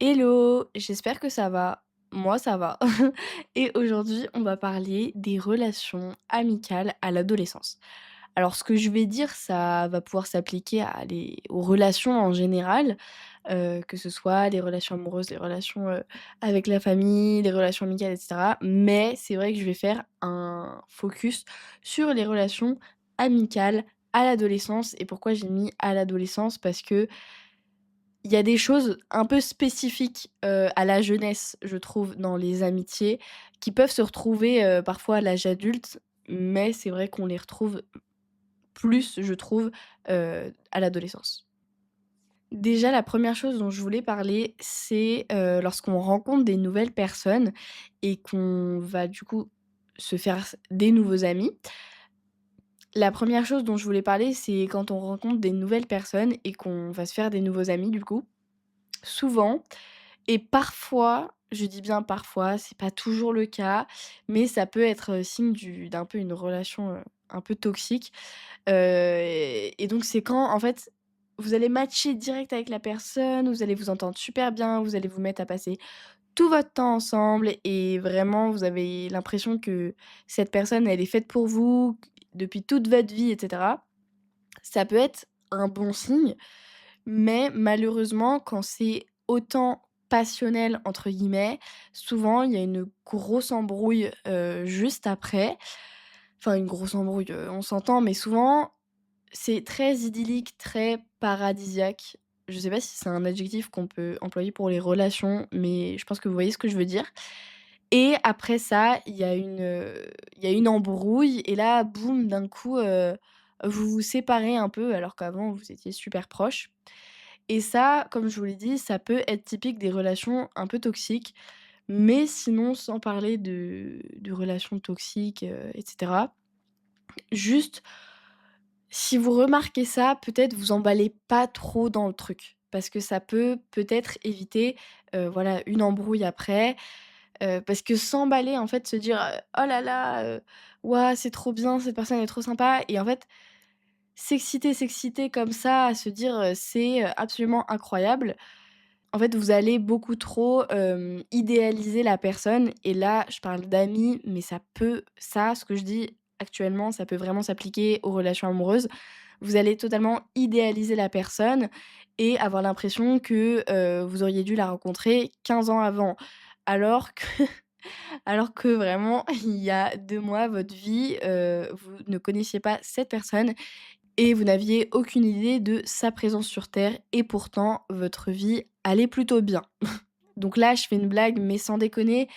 Hello, j'espère que ça va. Moi, ça va. Et aujourd'hui, on va parler des relations amicales à l'adolescence. Alors, ce que je vais dire, ça va pouvoir s'appliquer aux relations en général, que ce soit les relations amoureuses, les relations avec la famille, les relations amicales, etc. Mais c'est vrai que je vais faire un focus sur les relations amicales à l'adolescence. Et pourquoi j'ai mis à l'adolescence? Parce que il y a des choses un peu spécifiques, à la jeunesse, je trouve, dans les amitiés, qui peuvent se retrouver, parfois à l'âge adulte, mais c'est vrai qu'on les retrouve plus, je trouve, à l'adolescence. Déjà, la première chose dont je voulais parler, c'est, lorsqu'on rencontre des nouvelles personnes et qu'on va, du coup, se faire des nouveaux amis. La première chose dont je voulais parler, c'est quand on rencontre des nouvelles personnes et qu'on va se faire des nouveaux amis, du coup. Souvent, et parfois, je dis bien parfois, c'est pas toujours le cas, mais ça peut être, signe d'un peu une relation, un peu toxique, et donc c'est quand, en fait, vous allez matcher direct avec la personne, vous allez vous entendre super bien, vous allez vous mettre à passer tout votre temps ensemble et vraiment vous avez l'impression que cette personne, elle est faite pour vous depuis toute votre vie et cetera. Ça peut être un bon signe, mais malheureusement, quand c'est autant «passionnel» entre guillemets, souvent il y a une grosse embrouille, juste après. Enfin une grosse embrouille, on s'entend, mais souvent c'est très idyllique, très paradisiaque. Je sais pas si c'est un adjectif qu'on peut employer pour les relations, mais je pense que vous voyez ce que je veux dire. Et après ça, il y a une embrouille et là, boum, d'un coup, vous vous séparez un peu alors qu'avant vous étiez super proches. Et ça, comme je vous l'ai dit, ça peut être typique des relations un peu toxiques, mais sinon, sans parler de relations toxiques, et cetera, juste, si vous remarquez ça, peut-être vous emballez pas trop dans le truc. Parce que ça peut, peut-être éviter, voilà, une embrouille après, parce que s'emballer, en fait, se dire, «Oh là là, waouh, c'est trop bien, cette personne est trop sympa» et en fait, s'exciter comme ça, à se dire, «C'est, absolument incroyable». En fait, vous allez beaucoup trop, idéaliser la personne et là, je parle d'amis, mais ce que je dis actuellement, ça peut vraiment s'appliquer aux relations amoureuses. Vous allez totalement idéaliser la personne et avoir l'impression que, vous auriez dû la rencontrer 15 ans avant. Alors que alors que vraiment, il y a 2 mois, votre vie, vous ne connaissiez pas cette personne et vous n'aviez aucune idée de sa présence sur terre et pourtant votre vie allait plutôt bien. Donc là, je fais une blague, mais sans déconner,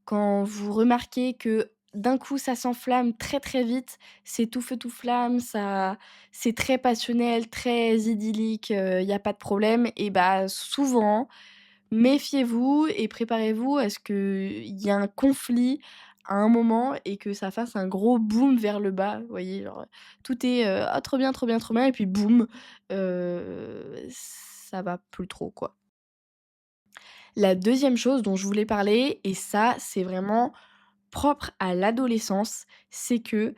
quand vous remarquez que d'un coup ça s'enflamme très, très vite, c'est tout feu tout flamme, ça c'est très passionnel, très idyllique, il y a pas de problème et bah, souvent, méfiez-vous et préparez-vous à ce qu'il y ait un conflit à un moment et que ça fasse un gros boom vers le bas. Vous voyez? Genre, tout est, «Ah trop bien, trop bien, trop bien» et puis boum, ça va plus trop, quoi. La deuxième chose dont je voulais parler et ça, c'est vraiment propre à l'adolescence, c'est que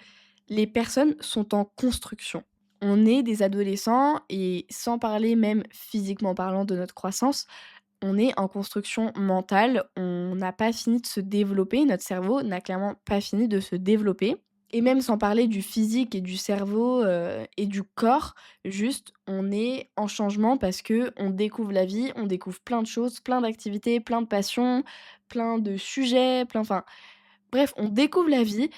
les personnes sont en construction. On est des adolescents et sans parler même physiquement parlant de notre croissance, on est en construction mentale, on n'a pas fini de se développer, notre cerveau n'a clairement pas fini de se développer et même sans parler du physique et du cerveau, et du corps, juste on est en changement parce que on découvre la vie, on découvre plein de choses, plein d'activités, plein de passions, plein de sujets, enfin bref, on découvre la vie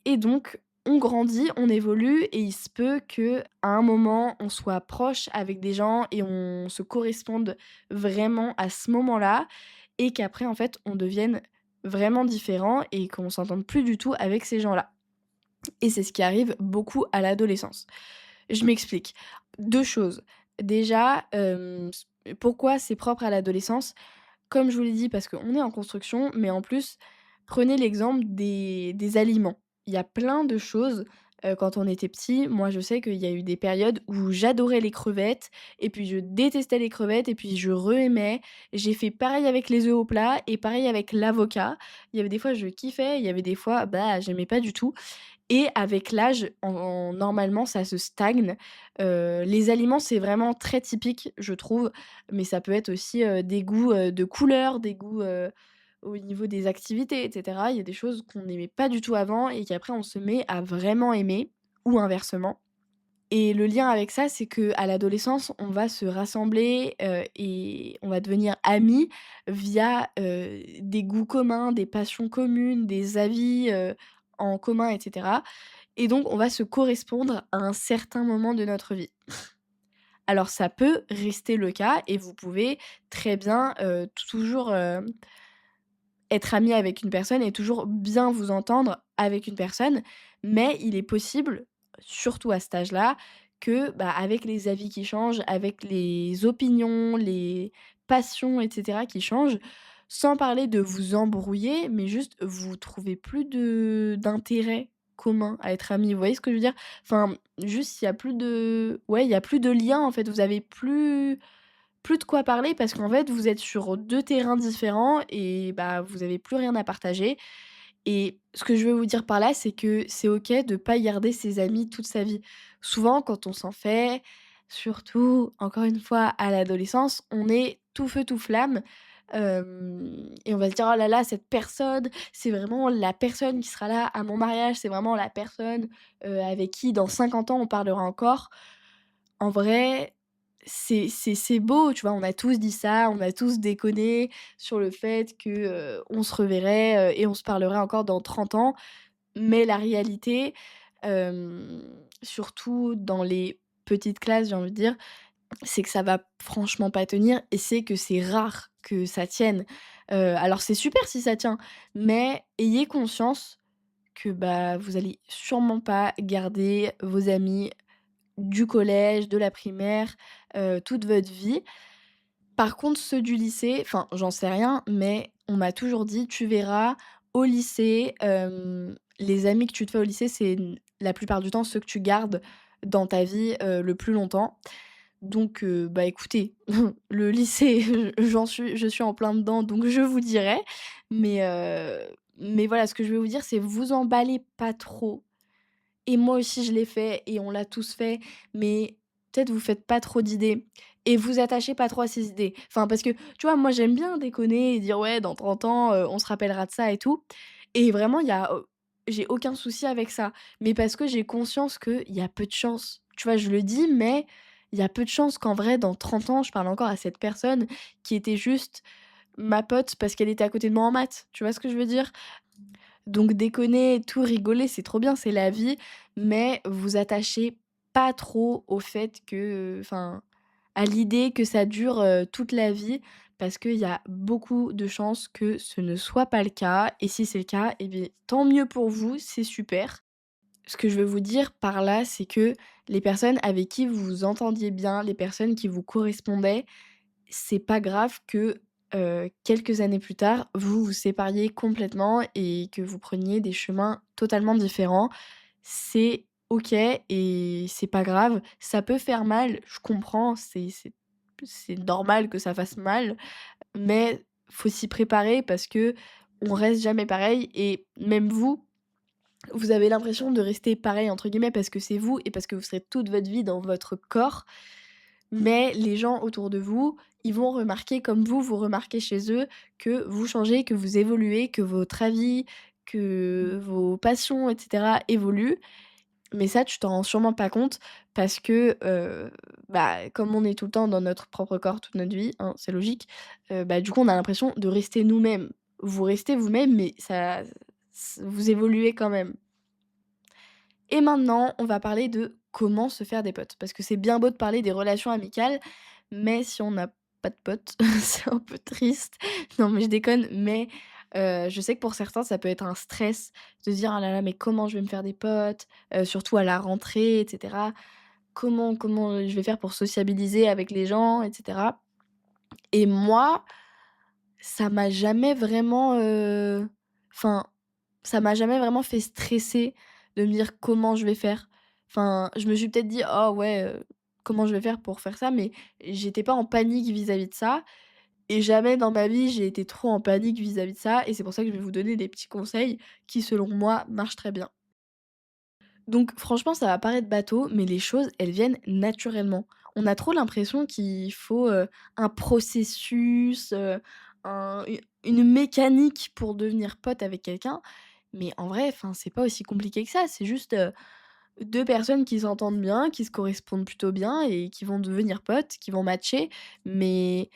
et donc on grandit, on évolue et il se peut que à un moment, on soit proche avec des gens et on se corresponde vraiment à ce moment-là et qu'après, en fait, on devienne vraiment différent et qu'on s'entende plus du tout avec ces gens-là. Et c'est ce qui arrive beaucoup à l'adolescence. Je m'explique. 2 choses. Déjà, pourquoi c'est propre à l'adolescence? Comme je vous l'ai dit, parce qu'on est en construction, mais en plus, prenez l'exemple des aliments. Il y a plein de choses, quand on était petit, moi je sais qu'il y a eu des périodes où j'adorais les crevettes et puis je détestais les crevettes et puis je re-aimais. J'ai fait pareil avec les œufs au plat et pareil avec l'avocat. Il y avait des fois je kiffais, il y avait des fois, bah, j'aimais pas du tout et avec l'âge, normalement, ça se stagne. Les aliments, c'est vraiment très typique, je trouve, mais ça peut être aussi, des goûts, de couleurs, des goûts, au niveau des activités et cetera. Il y a des choses qu'on n'aimait pas du tout avant et qu'après on se met à vraiment aimer ou inversement. Et le lien avec ça, c'est qu'à l'adolescence, on va se rassembler, et on va devenir amis via, des goûts communs, des passions communes, des avis, en commun et cetera, et donc on va se correspondre à un certain moment de notre vie. Alors ça peut rester le cas et vous pouvez très bien, toujours, être ami avec une personne et toujours bien vous entendre avec une personne, mais il est possible, surtout à cet âge-là, que, bah, avec les avis qui changent, avec les opinions, les passions et cetera qui changent, sans parler de vous embrouiller, mais juste vous trouvez plus d'intérêt commun à être amis. Vous voyez ce que je veux dire? Enfin, juste il y a plus de ouais, il y a plus de lien en fait, vous avez plus de quoi parler parce qu'en fait, vous êtes sur 2 terrains différents et bah, vous avez plus rien à partager, et ce que je veux vous dire par là, c'est que c'est OK de pas garder ses amis toute sa vie. Souvent, quand on s'en fait, surtout, encore une fois, à l'adolescence, on est tout feu tout flamme, et on va se dire: «Oh là là, cette personne, c'est vraiment la personne qui sera là à mon mariage, c'est vraiment la personne, avec qui dans 50 ans on parlera encore». En vrai, c'est beau, tu vois? On a tous dit ça, on a tous déconné sur le fait que, on se reverrait, et on se parlerait encore dans 30 ans. Mais la réalité, surtout dans les petites classes, j'ai envie de dire, c'est que ça va franchement pas tenir et c'est que c'est rare que ça tienne. Alors c'est super si ça tient, mais ayez conscience que, bah, vous allez sûrement pas garder vos amis du collège, de la primaire, toute votre vie. Par contre, ceux du lycée, enfin, j'en sais rien, mais on m'a toujours dit: «Tu verras, au lycée, les amis que tu te fais au lycée, c'est la plupart du temps ceux que tu gardes dans ta vie, le plus longtemps». Donc bah, écoutez, le lycée, je suis en plein dedans, donc je vous dirai. Mais voilà, ce que je veux vous dire, c'est vous emballez pas trop, et moi aussi je l'ai fait et on l'a tous fait, mais peut-être vous faites pas trop d'idées et vous attachez pas trop à ces idées. Enfin parce que, tu vois, moi j'aime bien déconner et dire: «Ouais, dans 30 ans, on se rappellera de ça et tout», et vraiment j'ai aucun souci avec ça. Mais parce que j'ai conscience qu'il y a peu de chances. Tu vois, je le dis, mais il y a peu de chances qu'en vrai dans 30 ans, je parle encore à cette personne qui était juste ma pote parce qu'elle était à côté de moi en maths. Tu vois ce que je veux dire? Donc déconner, tout rigoler, c'est trop bien, c'est la vie, mais vous attachez pas trop au fait que, enfin, à l'idée que ça dure, toute la vie, parce qu'il y a beaucoup de chances que ce ne soit pas le cas, et si c'est le cas, et bien tant mieux pour vous, c'est super. Ce que je veux vous dire par là, c'est que les personnes avec qui vous vous entendiez bien, les personnes qui vous correspondaient, c'est pas grave que, quelques années plus tard, vous vous sépariez complètement et que vous preniez des chemins totalement différents. C'est OK et c'est pas grave. Ça peut faire mal, je comprends, c'est normal que ça fasse mal, mais faut s'y préparer parce que on reste jamais pareil, et même vous, vous avez l'impression de rester «pareil» entre guillemets parce que c'est vous et parce que vous serez toute votre vie dans votre corps, mais les gens autour de vous, ils vont remarquer comme vous, vous remarquez chez eux que vous changez, que vous évoluez, que votre avis, que vos passions et cetera évoluent. Mais ça, tu t'en rends sûrement pas compte parce que, bah, comme on est tout le temps dans notre propre corps toute notre vie, hein, c'est logique, bah, du coup, on a l'impression de rester nous-mêmes. Vous restez vous-même, mais vous évoluez quand même. Et maintenant, on va parler de comment se faire des potes. Parce que c'est bien beau de parler des relations amicales, mais si on n'a pas de potes, c'est un peu triste. Non, mais je déconne, mais je sais que pour certains, ça peut être un stress de se dire: «Ah là là, mais comment je vais me faire des potes?» Surtout à la rentrée et cetera. Comment je vais faire pour sociabiliser avec les gens et cetera? Et moi, ça m'a jamais vraiment, enfin, ça m'a jamais vraiment fait stresser de me dire: «Comment je vais faire?» Enfin, je me suis peut-être dit: «Oh ouais, comment je vais faire pour faire ça?» mais j'étais pas en panique vis-à-vis de ça, et jamais dans ma vie j'ai été trop en panique vis-à-vis de ça, et c'est pour ça que je vais vous donner des petits conseils qui, selon moi, marchent très bien. Donc franchement, ça va paraître bateau, mais les choses, elles viennent naturellement. On a trop l'impression qu'il faut, un processus, une mécanique pour devenir pote avec quelqu'un, mais en vrai, enfin, c'est pas aussi compliqué que ça. C'est juste, 2 personnes qui s'entendent bien, qui se correspondent plutôt bien et qui vont devenir potes, qui vont matcher, mais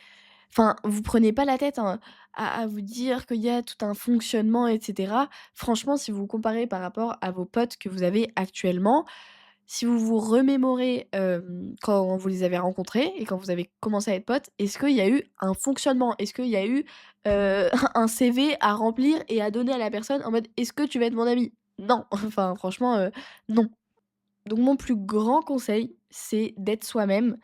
enfin, vous prenez pas la tête, hein, à vous dire qu'il y a tout un fonctionnement et cetera. Franchement, si vous comparez par rapport à vos potes que vous avez actuellement, si vous vous remémorez, quand vous les avez rencontrés et quand vous avez commencé à être potes, est-ce qu'il y a eu un fonctionnement? Est-ce qu'il y a eu, un CV à remplir et à donner à la personne en mode: «Est-ce que tu vas être mon ami?» Non, enfin franchement, non. Donc mon plus grand conseil, c'est d'être soi-même.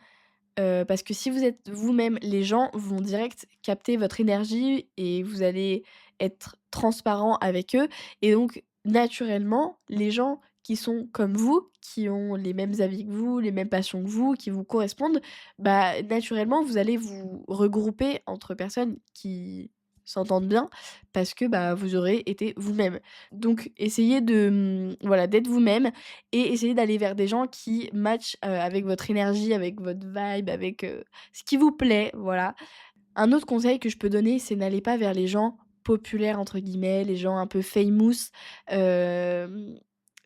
Parce que si vous êtes vous-même, les gens vont direct capter votre énergie et vous allez être transparent avec eux et donc naturellement, les gens qui sont comme vous, qui ont les mêmes avis que vous, les mêmes passions que vous, qui vous correspondent, bah, naturellement, vous allez vous regrouper entre personnes qui s'entendent bien parce que, bah, vous aurez été vous-même. Donc essayez de, voilà, d'être vous-même et essayez d'aller vers des gens qui matchent, avec votre énergie, avec votre vibe, avec, ce qui vous plaît, voilà. Un autre conseil que je peux donner, c'est n'allez pas vers les gens «populaires» entre guillemets, les gens un peu famous. Hem,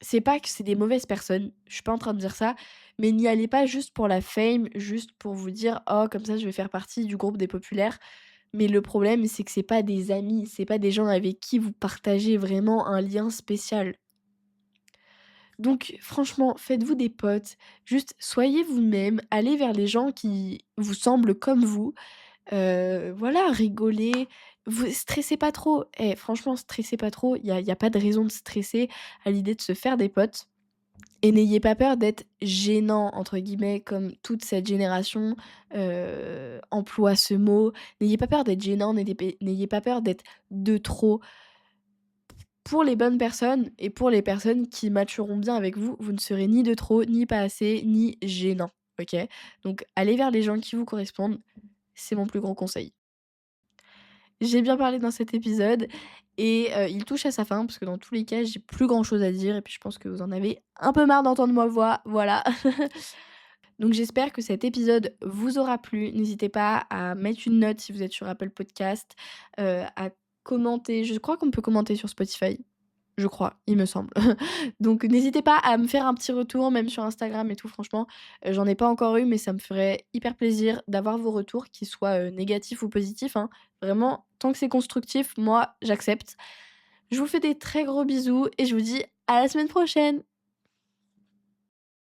c'est pas que c'est des mauvaises personnes, je suis pas en train de dire ça, mais n'y allez pas juste pour la fame, juste pour vous dire: «Oh comme ça je vais faire partie du groupe des populaires». Mais le problème, c'est que c'est pas des amis, c'est pas des gens avec qui vous partagez vraiment un lien spécial. Donc franchement, faites-vous des potes, juste soyez vous-même, allez vers les gens qui vous semblent comme vous, voilà, rigolez, vous stressez pas trop. Eh franchement, stressez pas trop, il y a pas de raison de stresser à l'idée de se faire des potes et n'ayez pas peur d'être «gênant» entre guillemets comme toute cette génération, emploie ce mot. N'ayez pas peur d'être gênant, n'ayez pas peur d'être de trop. Pour les bonnes personnes et pour les personnes qui matcheront bien avec vous, vous ne serez ni de trop, ni pas assez, ni gênant, OK? Donc allez vers les gens qui vous correspondent, c'est mon plus gros conseil. J'ai bien parlé dans cet épisode et il touche à sa fin parce que dans tous les cas, j'ai plus grand chose à dire et puis je pense que vous en avez un peu marre d'entendre ma voix, voilà. Donc j'espère que cet épisode vous aura plu. N'hésitez pas à mettre une note si vous êtes sur Apple Podcast, à commenter. Je crois qu'on peut commenter sur Spotify. Je crois, il me semble. Donc n'hésitez pas à me faire un petit retour, même sur Instagram et tout franchement, j'en ai pas encore eu, mais ça me ferait hyper plaisir d'avoir vos retours, qu'ils soient, négatifs ou positifs, hein. Vraiment, tant que c'est constructif, moi j'accepte. Je vous fais des très gros bisous et je vous dis à la semaine prochaine!